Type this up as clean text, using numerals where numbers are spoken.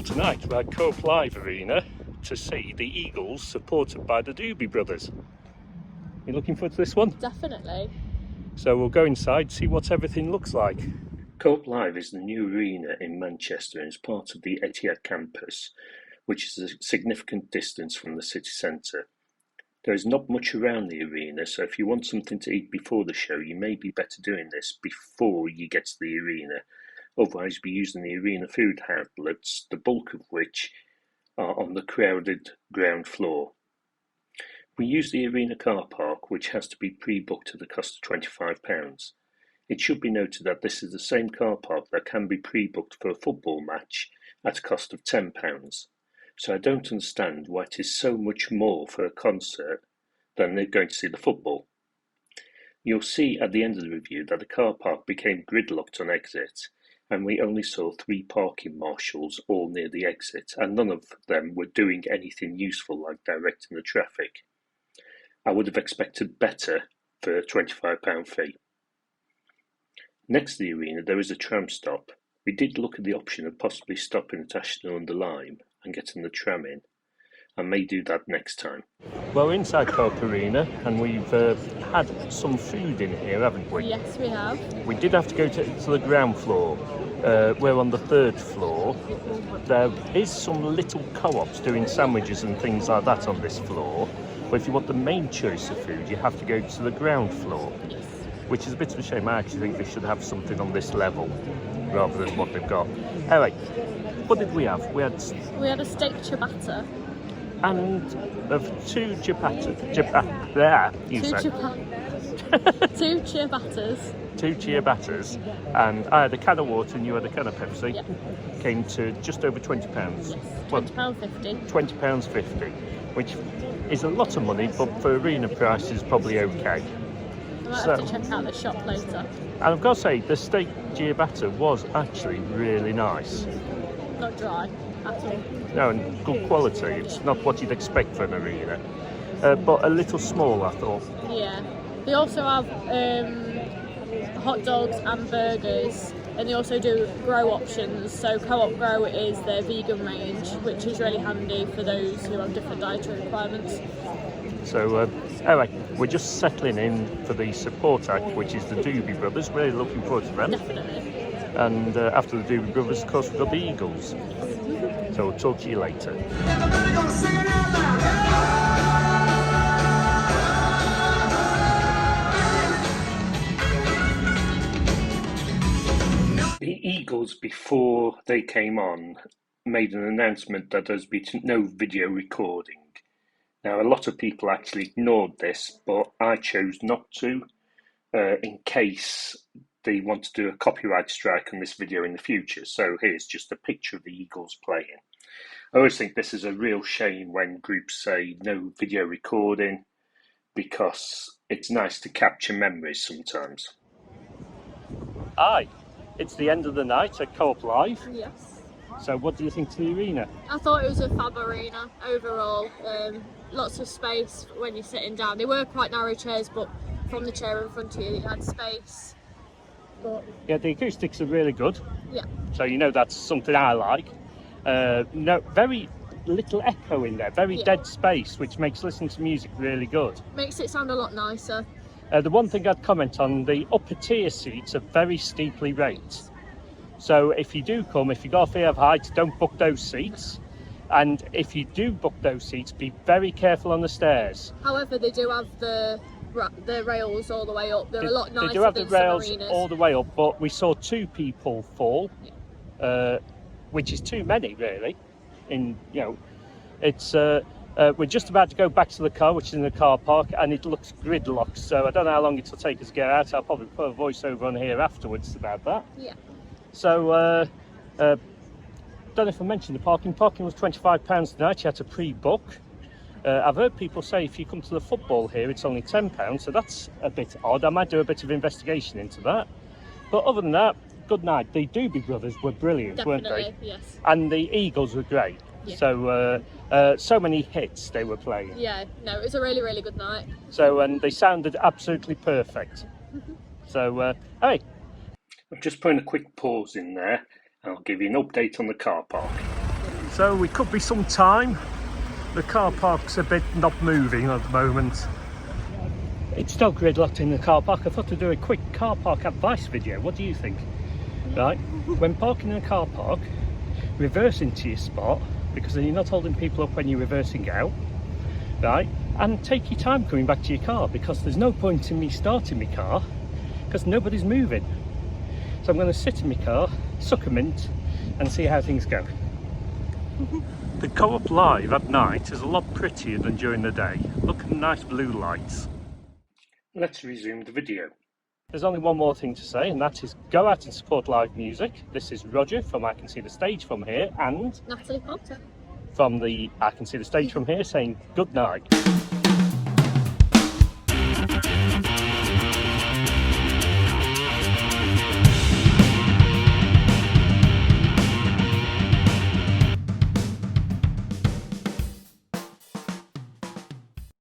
tonight we're at Coop Live Arena to see the Eagles supported by the Doobie Brothers. You looking forward to this one? Definitely. So we'll go inside, see what everything looks like. Coop Live is the new arena in Manchester and is part of the Etihad campus, which is a significant distance from the city centre. There is not much around the arena, so if you want something to eat before the show, you may be better doing this before you get to the arena. Otherwise, you'll be using the arena food outlets, the bulk of which are on the crowded ground floor. We use the arena car park, which has to be pre-booked at the cost of £25. It should be noted that this is the same car park that can be pre-booked for a football match at a cost of £10. So I don't understand why it is so much more for a concert than they're going to see the football. You'll see at the end of the review that the car park became gridlocked on exit, and we only saw 3 parking marshals all near the exit, and none of them were doing anything useful like directing the traffic. I would have expected better for a £25 fee. Next to the arena there is a tram stop. We did look at the option of possibly stopping at Ashton-under-Lyme and getting the tram in. I may do that next time. Well, we're inside Coop Arena and we've had some food in here, haven't we? Yes, we have. We did have to go to the ground floor. We're on the 3rd floor. There is some little co-ops doing sandwiches and things like that on this floor. But if you want the main choice of food, you have to go to the ground floor. Yes. Which is a bit of a shame. I actually think they should have something on this level rather than what they've got. Anyway, what did we have? We had a steak ciabatta. And of 2 ciabattas. Two ciabattas. 2 ciabattas, and I had a can of water and you had a can of Pepsi. Yep. Came to just over £20. Yes, £20.50. £20.50, which is a lot of money, but for arena prices, probably okay. I might have to check out the shop later. And I've got to say, the steak ciabatta was actually really nice. Not dry at all. No, and good quality. It's not what you'd expect for an arena, but a little small, I thought. Yeah. They also have hot dogs and burgers, and they also do grow options. So Co-op Grow is their vegan range, which is really handy for those who have different dietary requirements. So anyway, we're just settling in for the support act, which is the Doobie Brothers. Really looking forward to them. Definitely. And after the Doobie Brothers, of course, we've got the Eagles. So we'll talk to you later. The Eagles, before they came on, made an announcement that there's been no video recording. Now, a lot of people actually ignored this, but I chose not to, in case they want to do a copyright strike on this video in the future. So here's just a picture of the Eagles playing. I always think this is a real shame when groups say no video recording, because it's nice to capture memories sometimes. Aye, it's the end of the night at Coop Live. Yes. So what do you think to the arena? I thought it was a fab arena overall. Lots of space when you're sitting down. They were quite narrow chairs, but from the chair in front of you, you had space. But yeah, the acoustics are really good. Yeah. So you know that's something I like. No, very little echo in there, very dead space, which makes listening to music really good. Makes it sound a lot nicer. The one thing I'd comment on, the upper tier seats are very steeply ranked. So if you do come, if you've got a fear of heights, don't book those seats. And if you do book those seats, be very careful on the stairs. However, they do have the rails all the way up. They're a lot nicer. They do have the rails arenas. all the way up, but we saw 2 people fall, which is too many, really. It's we're just about to go back to the car, which is in the car park, and it looks gridlocked. So I don't know how long it'll take us to get out. I'll probably put a voiceover on here afterwards about that. Yeah. So don't know if I mentioned the parking. Parking was £25 tonight. You had to pre-book. I've heard people say if you come to the football here, it's only £10, so that's a bit odd. I might do a bit of investigation into that. But other than that, good night. The Doobie Brothers were brilliant, Definitely, weren't they? Yes. And the Eagles were great. Yeah. So, so many hits they were playing. Yeah, no, it was a really, really good night. So, and they sounded absolutely perfect. So, hey. I'm just putting a quick pause in there, and I'll give you an update on the car park. So we could be some time. The car park's a bit not moving at the moment. It's still gridlocked in the car park. I thought to do a quick car park advice video. What do you think? Right, when parking in a car park, reverse into your spot, because then you're not holding people up when you're reversing out, right? And take your time coming back to your car, because there's no point in me starting my car because nobody's moving. So I'm going to sit in my car, suck a mint, and see how things go. The Co-op Live at night is a lot prettier than during the day. Look at the nice blue lights. Let's resume the video. There's only one more thing to say, and that is go out and support live music. This is Roger from I Can See the Stage From Here, and Natalie Potter from the I Can See the Stage From Here saying good night.